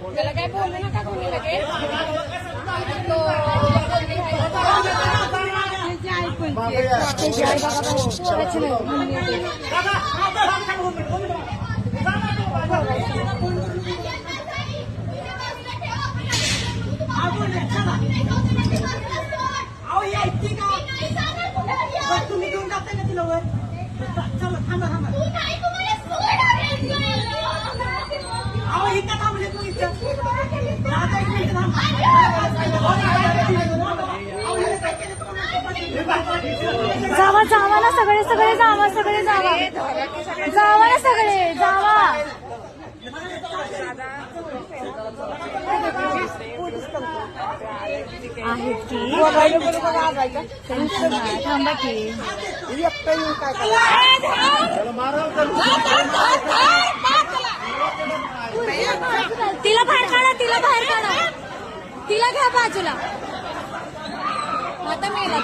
त्याला काय बोलू नका कोणी लगेच तुम्ही घेऊन जाता ना तिला वर चला थांबा थांबा अहो इथं थांबले तू इथं आता एक मिनिट थांबा जावा जावा ना सगळे सगळे जावा सगळे जावा जावा ना सगळे जावा आहेत की थांबा की तिला बाहेर काढा तिला बाहेर काढा तिला घ्या बाजूला आता मेला